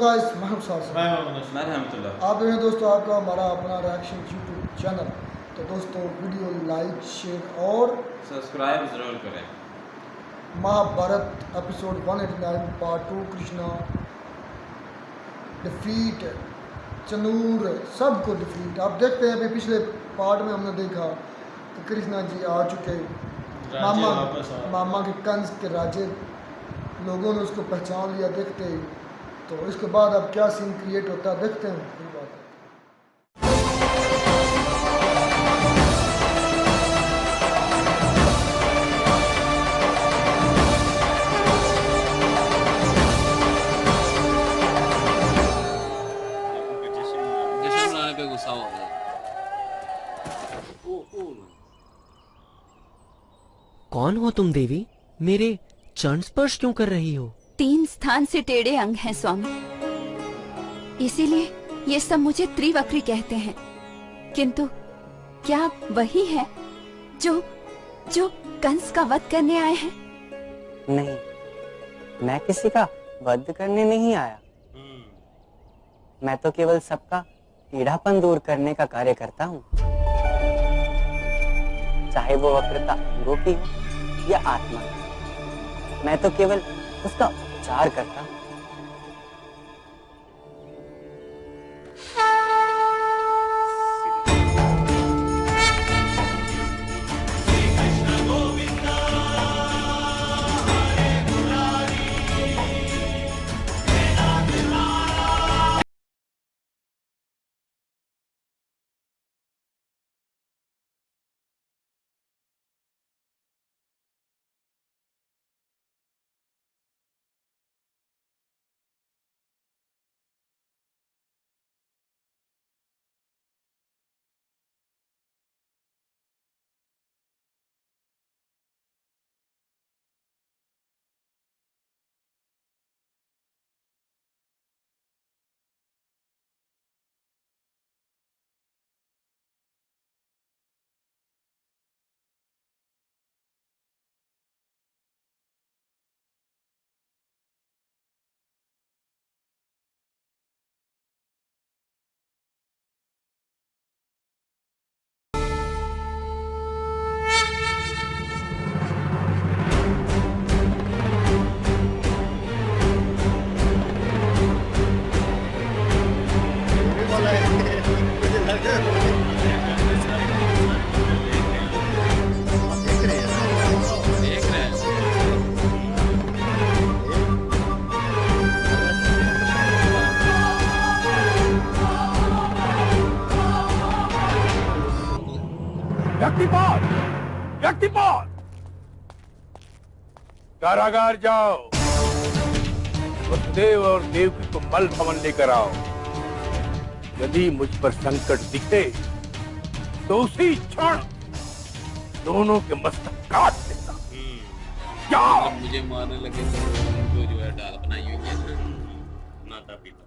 Guys मैं आप देखें दोस्तों आपका हमारा अपना रिएक्शन यूट्यूब चैनल। तो दोस्तों वीडियो लाइक शेयर और सब्सक्राइब जरूर करें। Mahabharat episode 189 part 2 Krishna defeat Chanur सबको डिफीट। आप देखते हैं अभी पिछले पार्ट में हमने देखा कि कृष्णा जी आ चुके, मामा के कंस के राज्य लोगों ने उसको पहचान लिया देखते ही। तो इसके बाद अब क्या सीन क्रिएट होता है देखते हैं। कोई बात है। जश्न मनाने पे गुस्सा हो गया। कौन हो तुम देवी? मेरे चरण स्पर्श क्यों कर रही हो? 3 स्थान से टेढ़े अंग हैं स्वामी, इसीलिए ये सब मुझे त्रिवक्री कहते हैं। किंतु क्या आप वही है जो कंस का वध करने आए हैं? नहीं, मैं किसी का वध करने नहीं आया। मैं तो केवल सबका टीढ़ापन दूर करने का कार्य करता हूँ, चाहे वो वक्रता अंगों की हो या आत्मा की। मैं तो केवल उसका उपचार करता हूँ। व्यक्तिपात कारागार जाओ, वसुदेव और देवकी को मल भवन लेकर आओ। यदि मुझ पर संकट दिखे तो उसी क्षण दोनों के मस्तक काट देता। जाओ। मुझे मारने लगे तो उनको जो है डाल बनाई हुई है माता पिता।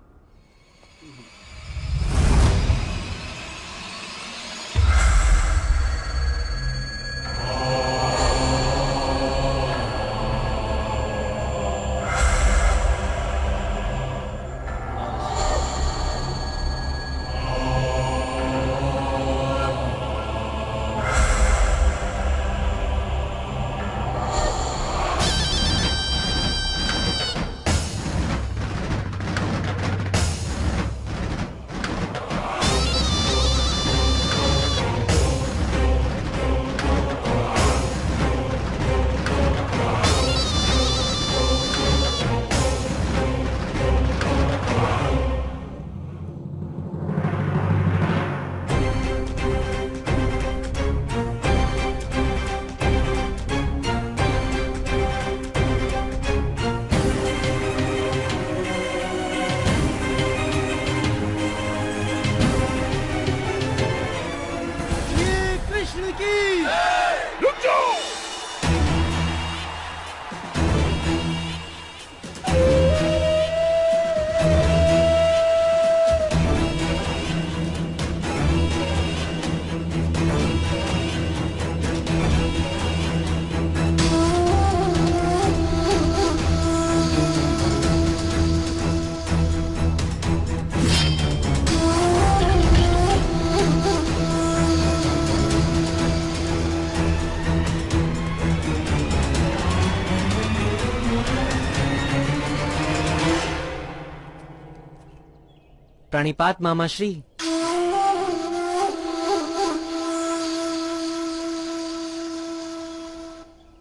प्रणिपात मामा श्री।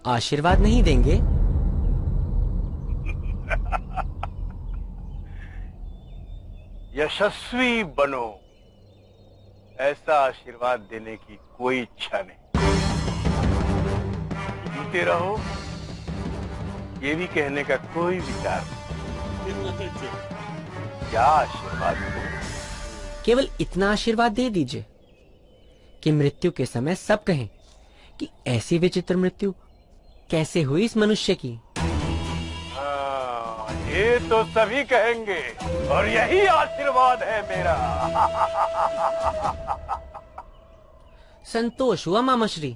आशीर्वाद नहीं देंगे? यशस्वी बनो, ऐसा आशीर्वाद देने की कोई इच्छा नहीं। जीते रहो, ये भी कहने का कोई विचार नहीं। क्या आशीर्वाद दो? केवल इतना आशीर्वाद दे दीजिए कि मृत्यु के समय सब कहें कि ऐसी विचित्र मृत्यु कैसे हुई इस मनुष्य की। ये तो सभी कहेंगे और यही आशीर्वाद है मेरा। संतोष हुआ मामा श्री।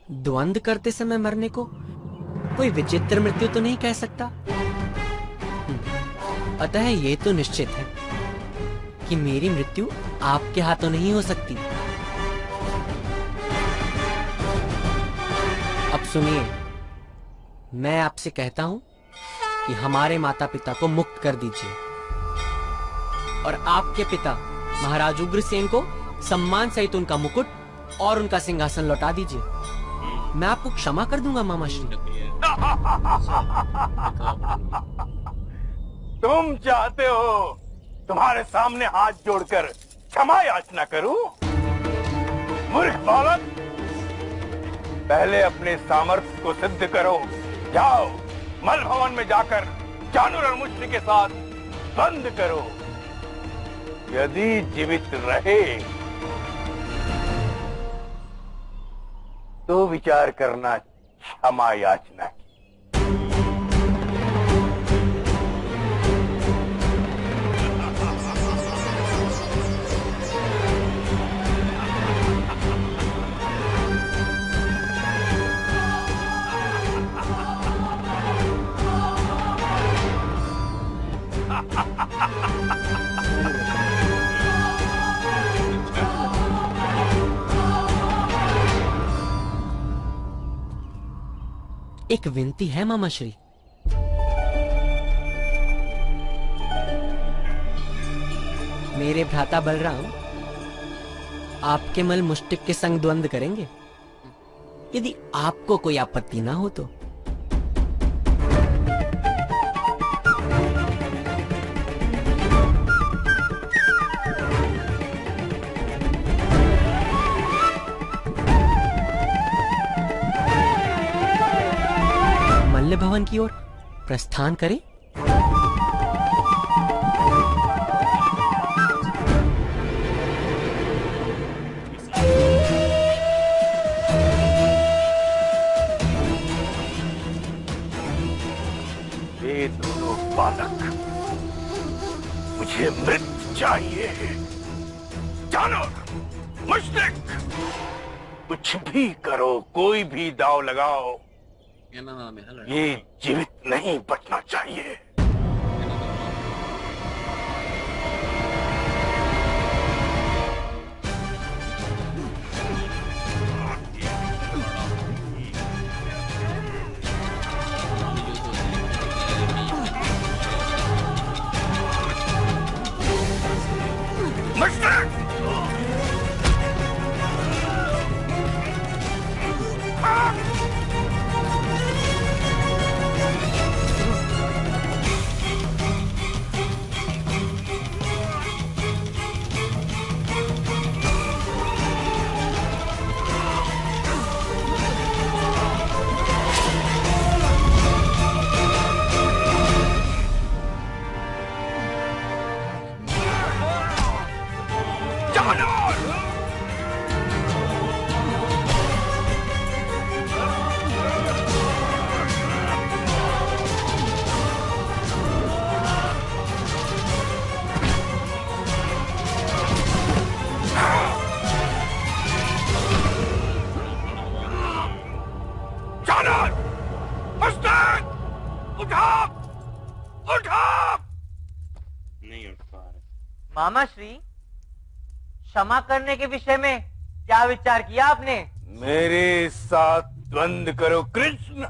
द्वंद्व करते समय मरने को कोई विचित्र मृत्यु तो नहीं कह सकता। अतः ये तो निश्चित है कि मेरी मृत्यु आपके हाथों नहीं हो सकती। अब सुनिए, मैं आपसे कहता हूं कि हमारे माता पिता को मुक्त कर दीजिए और आपके पिता महाराज उग्रसेन को सम्मान सहित उनका मुकुट और उनका सिंहासन लौटा दीजिए। मैं आपको क्षमा कर दूंगा मामा श्री। तुम चाहते हो तुम्हारे सामने हाथ जोड़कर क्षमा याचना करूं? मूर्ख बालक, पहले अपने सामर्थ्य को सिद्ध करो। जाओ, मल भवन में जाकर जानूर और मुश्री के साथ बंद करो। यदि जीवित रहे तो विचार करना क्षमा याचना की। एक विनती है मामा श्री। मेरे भ्राता बलराम आपके मल मुष्टिक के संग द्वंद्व करेंगे, यदि आपको कोई आपत्ति ना हो तो। मल्ल भवन की ओर प्रस्थान करें। ये दोनों बालक, मुझे मृत्यु चाहिए। जानो, मुश्रिक, कुछ भी करो, कोई भी दाव लगाओ, ये जीवित नहीं बचना चाहिए। मुश्रिक! मामा श्री, क्षमा करने के विषय में क्या विचार किया आपने? मेरे साथ द्वंद्व करो कृष्ण।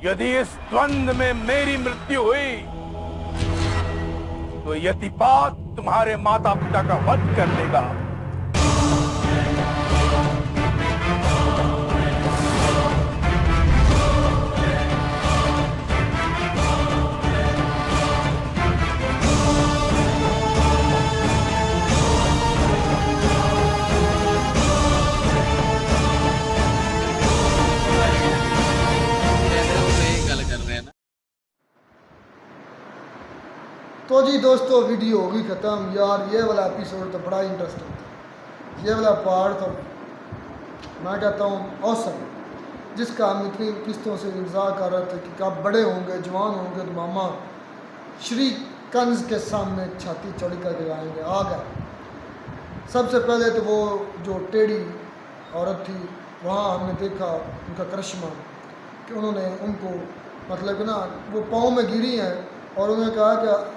यदि इस द्वंद्व में मेरी मृत्यु हुई तो यतिपात तुम्हारे माता पिता का वध कर देगा। तो जी दोस्तों वीडियो होगी ख़त्म। यार ये वाला एपिसोड तो बड़ा इंटरेस्टिंग था, ये वाला पार्ट तो मैं कहता हूँ औसम, जिसका हम इतनी किस्तों से इंतज़ार कर रहे थे कि कब बड़े होंगे, जवान होंगे तो मामा श्री कंस के सामने छाती चौड़ी करके आएंगे। आ गए। सबसे पहले तो वो जो टेढ़ी औरत थी वहाँ हमने देखा उनका करिश्मा, कि उन्होंने उनको मतलब कि ना वो पाँव में गिरी हैं और उन्होंने कहा कि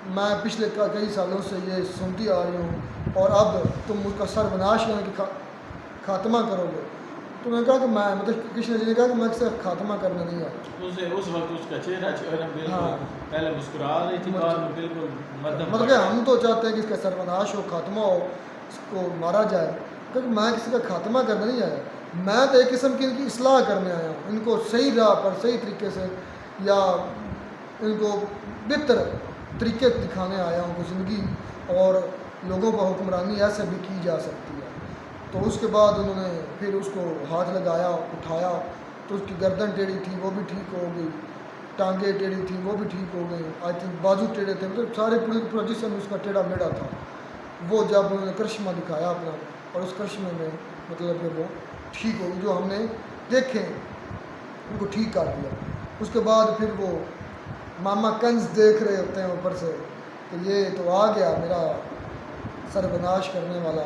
मैं पिछले कई सालों से ये सुनती आ रही हूँ और अब तुम उसका सर्वनाश करने की खात्मा करोगे। तो उन्होंने कहा कि मैं मतलब कृष्ण जी ने कहा कि मैं इसका खात्मा करने नहीं आया। उस वक्त उसका चेहरा बिल्कुल पहले मुस्कुरा रही थी, बाद में बिल्कुल मतलब हम तो चाहते हैं कि इसका सर्वनाश हो, खात्मा हो, इसको मारा जाए, क्योंकि मैं किसी का खात्मा करने नहीं आया। मैं तो एक किस्म की इनकी इस्लाह करने आया हूँ, इनको सही राह पर सही तरीके से या इनको बेहतर तरीके दिखाने आया हूँ कि ज़िंदगी और लोगों पर हुक्मरानी ऐसे भी की जा सकती है। तो उसके बाद उन्होंने फिर उसको हाथ लगाया, उठाया, तो उसकी गर्दन टेढ़ी थी वो भी ठीक हो गई, टांगे टेढ़ी थी वो भी ठीक हो गई, आई थिंक बाजू टेढ़े थे, मतलब सारे पूरा जिसम उसका टेढ़ा मेढ़ा था। वो जब उन्होंने करिश्मा दिखाया अपना और उस करिश्मे में मतलब कि वो ठीक हो गई, जो हमने देखे उनको ठीक कर दिया। उसके बाद फिर वो मामा कंस देख रहे होते हैं ऊपर से कि ये तो आ गया मेरा सर्वनाश करने वाला,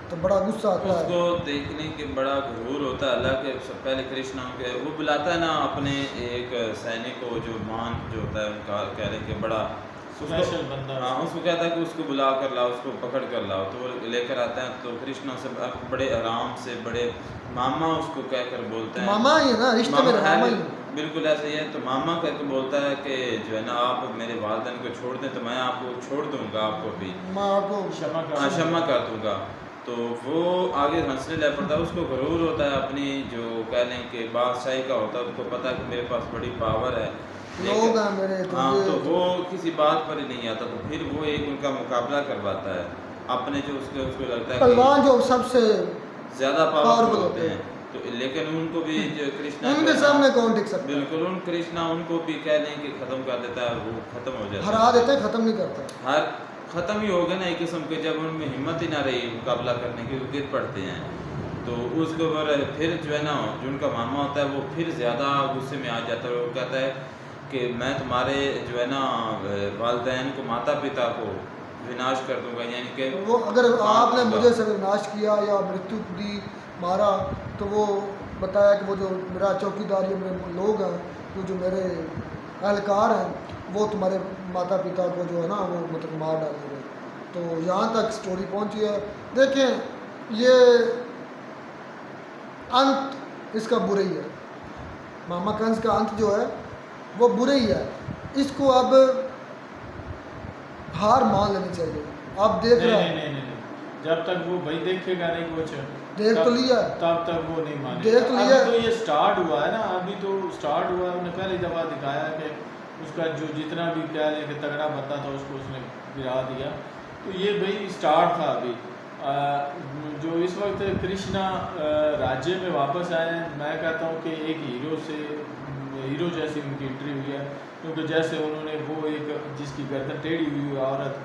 तो बड़ा गुस्सा आता है। उसको देखने के बड़ा गुरूर होता है। अल्लाह के पहले कृष्ण के वो बुलाता है ना अपने एक सैनिक को, जो मान जो होता है उनका कह रहे कि बड़ा स्पेशल बंदा, हाँ उसको कहता है कि उसको बुला कर लाओ, उसको पकड़ कर लाओ। तो वो लेकर आता है, तो कृष्ण से बड़े आराम से बड़े मामा उसको कहकर बोलते हैं, मामा ही है ना, रिश्ते में मामा ही। बिल्कुल ऐसे ही है। तो मामा करके बोलता है कि जो है ना आप मेरे वालिदैन को छोड़ दें तो मैं आपको छोड़ दूंगा, आपको भी मैं आपको क्षमा कर दूंगा। तो वो आगे हंसने लग पड़ता है, उसको गुरूर होता है अपनी जो कह लें कि बादशाही का होता है, उसको पता है कि मेरे पास बड़ी पावर है, लोग हैं मेरे, हाँ तो वो किसी बात पर ही नहीं आता। तो फिर वो एक उनका मुकाबला करवाता है अपने जो उसको लगता है पहलवान जो सबसे ज़्यादा पावरफुल होते हैं। तो लेकिन उनको भी जो कृष्णा उनके सामने कौन टिक सकता है? बिल्कुल उन कृष्णा उनको भी कह लें कि ख़त्म कर देता है, वो ख़त्म हो जाता है, हरा देता है, ख़त्म नहीं करता, हर ख़त्म ही हो गया ना एक किस्म के। जब उनमें हिम्मत ही ना रही मुकाबला करने की, वो गिर पड़ते हैं। तो उसके ऊपर फिर जो है ना जो उनका मामा होता है वो फिर ज़्यादा गुस्से में आ जाता है। वो कहता है कि मैं तुम्हारे जो है ना वालिदैन को, माता पिता को विनाश कर दूंगा, यानी कि वो अगर आपने मुझे से विनाश किया या मृत्यु दी, मारा, तो वो बताया कि वो जो मेरा चौकीदार या मेरे लोग हैं, जो मेरे एहलकार हैं, वो तुम्हारे माता पिता को जो है ना वो मतलब मार डालेंगे। तो यहाँ तक स्टोरी पहुँची है। देखें ये अंत इसका बुरा ही है, मामा कंस का अंत जो है वो बुरा ही है। इसको अब हार मान लेनी चाहिए। आप देख रहे हैं जब तक वो भाई देखेगा नहीं कुछ, देख तो लिया, तब तक वो नहीं मानेगा। देख तो लिया। अभी तो ये स्टार्ट हुआ है ना, अभी तो स्टार्ट हुआ है। उन्हें पहली दफ़ा दिखाया कि उसका जो जितना भी क्या है कि तगड़ा बंदा था उसको उसने गिरा दिया। तो ये भाई स्टार्ट था। अभी जो इस वक्त कृष्णा राज्य में वापस आए हैं, मैं कहता हूँ कि एक हीरो जैसी उनकी एंट्री हुई है, क्योंकि जैसे उन्होंने वो एक जिसकी गर्दन टेढ़ी हुई औरत,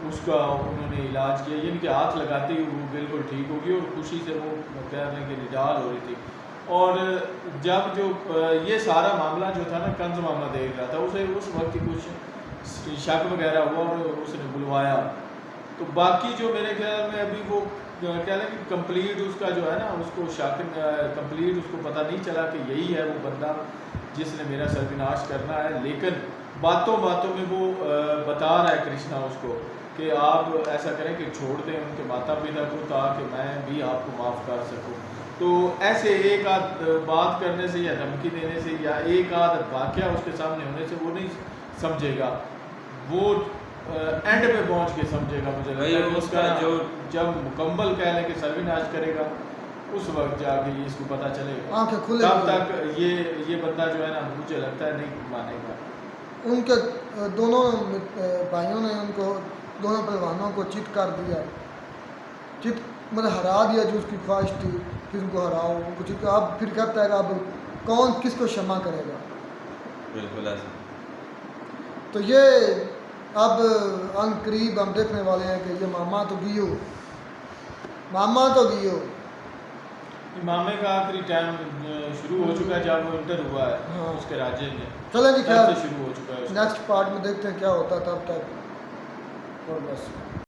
उसका उन्होंने इलाज किया, यानी कि हाथ लगाते ही वो बिल्कुल ठीक होगी और खुशी से वो कह रहे हैं कि निडाल हो रही थी। और जब जो ये सारा मामला जो था ना कंस मामला देख रहा था, उसे उस वक्त कुछ शक वगैरह हुआ और उसने बुलवाया। तो बाकी जो मेरे ख्याल में अभी वो कह लें कि कंप्लीट उसका जो है ना उसको शक कंप्लीट उसको पता नहीं चला कि यही है वो बंदा जिसने मेरा सर्वनाश करना है। लेकिन बातों बातों में वो बता रहा है कृष्णा उसको कि आप ऐसा करें कि छोड़ दें उनके माता पिता को, ताकि मैं भी आपको माफ़ कर सकूं। तो ऐसे एक आध बात करने से या धमकी देने से या एक आध वाक़या उसके सामने होने से वो नहीं समझेगा। वो एंड पे पहुंच के समझेगा, मुझे लगता है कि उसका जो जब मुकम्मल कह लें कि सर्विनाश करेगा उस वक्त जाके इसको पता चलेगा। आंखें खुले तब तक ये बंदा जो है ना, मुझे लगता है नहीं मानेगा। उनके दोनों भाइयों ने उनको, दोनों पहलवानों को चित कर दिया, चित मतलब हरा दिया, जो उसकी ख्वाहिश थी कि उनको हराओ, उनको चित। अब फिर कहता है कि अब कौन किसको क्षमा करेगा। बिल्कुल ऐसा। तो ये अब अनकरीब हम देखने वाले हैं कि ये मामा तो गियो, मामा तो गियो। मामे का आखिरी टाइम शुरू हो चुका है, जब वो इंटर हुआ है हाँ। उसके राज्य में, चलें जी, तब खैर से शुरू हो चुका है उसका। नेक्स्ट पार्ट में देखते हैं क्या होता है तब तक। और बस।